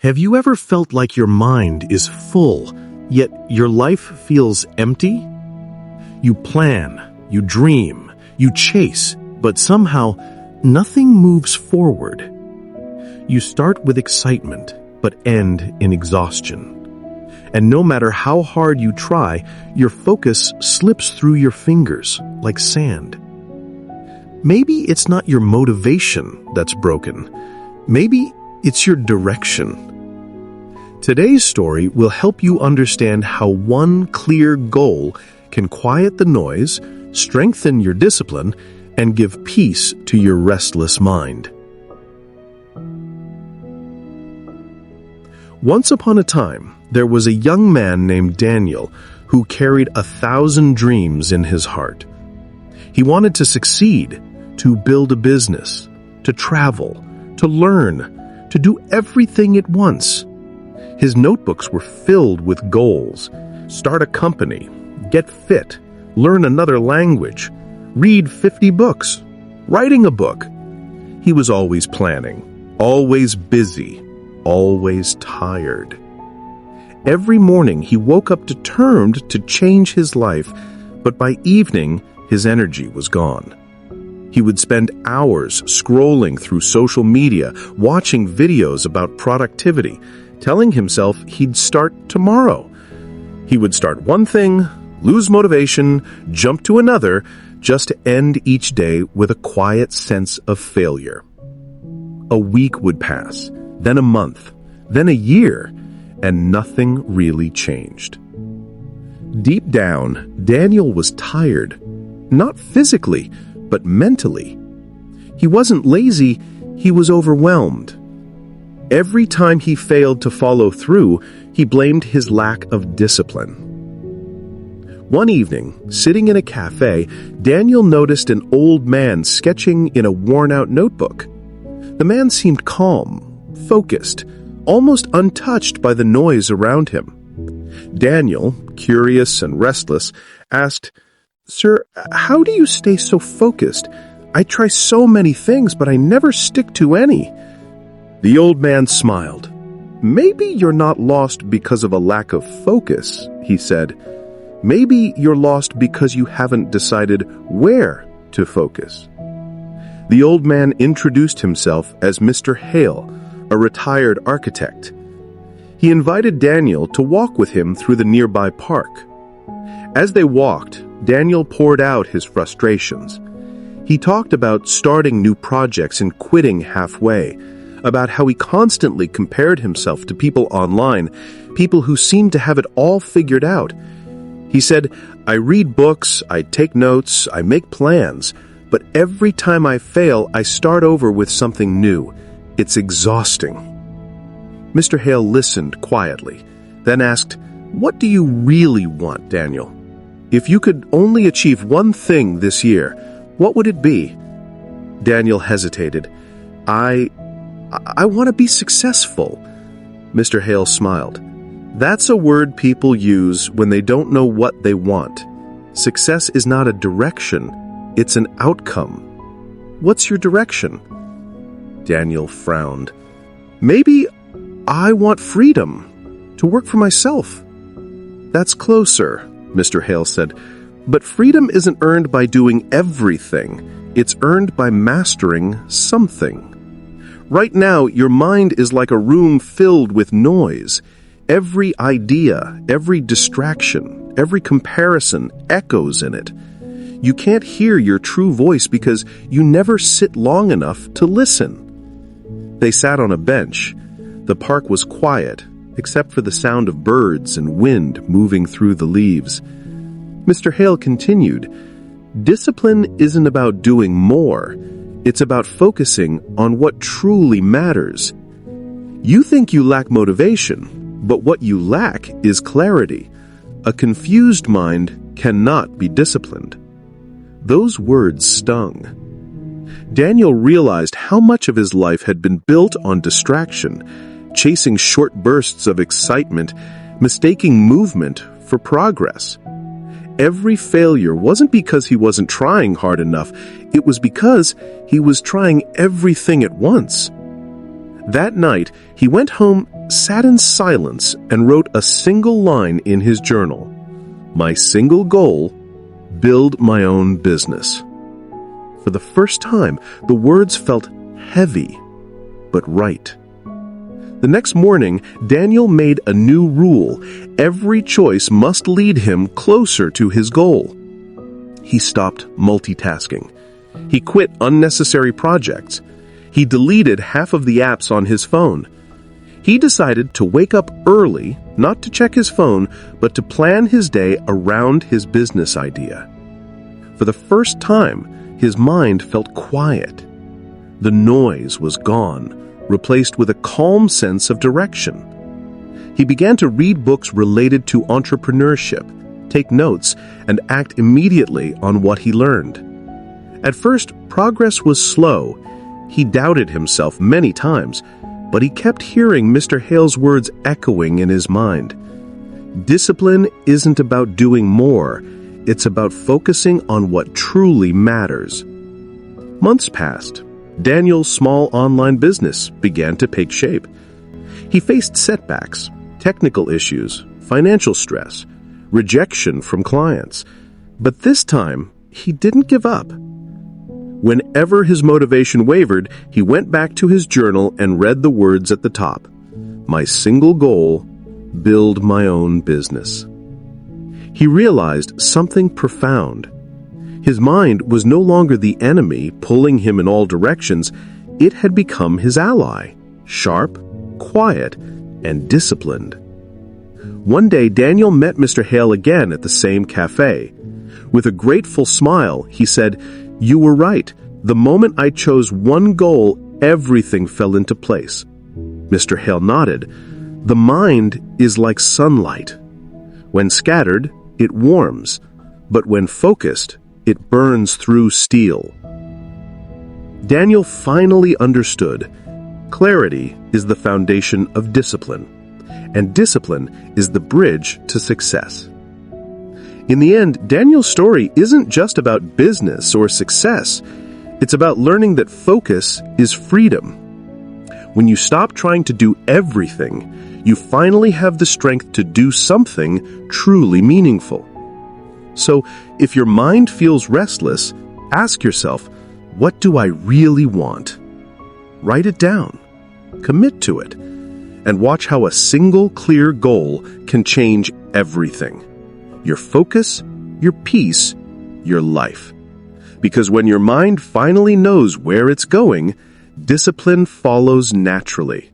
Have you ever felt like your mind is full, yet your life feels empty? You plan, you dream, you chase, but somehow nothing moves forward. You start with excitement, but end in exhaustion. And no matter how hard you try, your focus slips through your fingers like sand. Maybe it's not your motivation that's broken. Maybe it's your direction. Today's story will help you understand how one clear goal can quiet the noise, strengthen your discipline, and give peace to your restless mind. Once upon a time, there was a young man named Daniel who carried 1,000 dreams in his heart. He wanted to succeed, to build a business, to travel, to learn, to do everything at once. His notebooks were filled with goals: start a company, get fit, learn another language, read 50 books, writing a book. He was always planning, always busy, always tired. Every morning he woke up determined to change his life, but by evening his energy was gone. He would spend hours scrolling through social media, watching videos about productivity, telling himself he'd start tomorrow. He would start one thing, lose motivation, jump to another, just to end each day with a quiet sense of failure. A week would pass, then a month, then a year, and nothing really changed. Deep down, Daniel was tired, not physically, but mentally. He wasn't lazy, he was overwhelmed. Every time he failed to follow through, he blamed his lack of discipline. One evening, sitting in a cafe, Daniel noticed an old man sketching in a worn-out notebook. The man seemed calm, focused, almost untouched by the noise around him. Daniel, curious and restless, asked, "Sir, how do you stay so focused? I try so many things, but I never stick to any." The old man smiled. "Maybe you're not lost because of a lack of focus," he said. "Maybe you're lost because you haven't decided where to focus." The old man introduced himself as Mr. Hale, a retired architect. He invited Daniel to walk with him through the nearby park. As they walked, Daniel poured out his frustrations. He talked about starting new projects and quitting halfway, about how he constantly compared himself to people online, people who seemed to have it all figured out. He said, "I read books, I take notes, I make plans, but every time I fail, I start over with something new. It's exhausting." Mr. Hale listened quietly, then asked, "What do you really want, Daniel? If you could only achieve one thing this year, what would it be?" Daniel hesitated. I want to be successful." Mr. Hale smiled. "That's a word people use when they don't know what they want. Success is not a direction, it's an outcome. What's your direction?" Daniel frowned. "Maybe I want freedom, to work for myself." "That's closer," Mr. Hale said. "But freedom isn't earned by doing everything. It's earned by mastering something. Right now, your mind is like a room filled with noise. Every idea, every distraction, every comparison echoes in it. You can't hear your true voice because you never sit long enough to listen." They sat on a bench. The park was quiet, except for the sound of birds and wind moving through the leaves. Mr. Hale continued, "Discipline isn't about doing more. It's about focusing on what truly matters. You think you lack motivation, but what you lack is clarity. A confused mind cannot be disciplined." Those words stung. Daniel realized how much of his life had been built on distraction, chasing short bursts of excitement, mistaking movement for progress. Every failure wasn't because he wasn't trying hard enough, it was because he was trying everything at once. That night, he went home, sat in silence, and wrote a single line in his journal. My single goal: build my own business. For the first time, the words felt heavy, but right. The next morning, Daniel made a new rule. Every choice must lead him closer to his goal. He stopped multitasking. He quit unnecessary projects. He deleted half of the apps on his phone. He decided to wake up early, not to check his phone, but to plan his day around his business idea. For the first time, his mind felt quiet. The noise was gone, replaced with a calm sense of direction. He began to read books related to entrepreneurship, take notes, and act immediately on what he learned. At first, progress was slow. He doubted himself many times, but he kept hearing Mr. Hale's words echoing in his mind. Discipline isn't about doing more, it's about focusing on what truly matters. Months passed. Daniel's small online business began to take shape. He faced setbacks, technical issues, financial stress, rejection from clients. But this time, he didn't give up. Whenever his motivation wavered, he went back to his journal and read the words at the top. My single goal: build my own business. He realized something profound. His mind was no longer the enemy pulling him in all directions. It had become his ally, sharp, quiet, and disciplined. One day, Daniel met Mr. Hale again at the same cafe. With a grateful smile, he said, "You were right. The moment I chose one goal, everything fell into place." Mr. Hale nodded. The mind is like sunlight. When scattered, it warms, but when focused, it burns through steel. Daniel finally understood. Clarity is the foundation of discipline, and discipline is the bridge to success. In the end, Daniel's story isn't just about business or success. It's about learning that focus is freedom. When you stop trying to do everything, you finally have the strength to do something truly meaningful. So, if your mind feels restless, ask yourself, what do I really want? Write it down, commit to it, and watch how a single clear goal can change everything. Your focus, your peace, your life. Because when your mind finally knows where it's going, discipline follows naturally.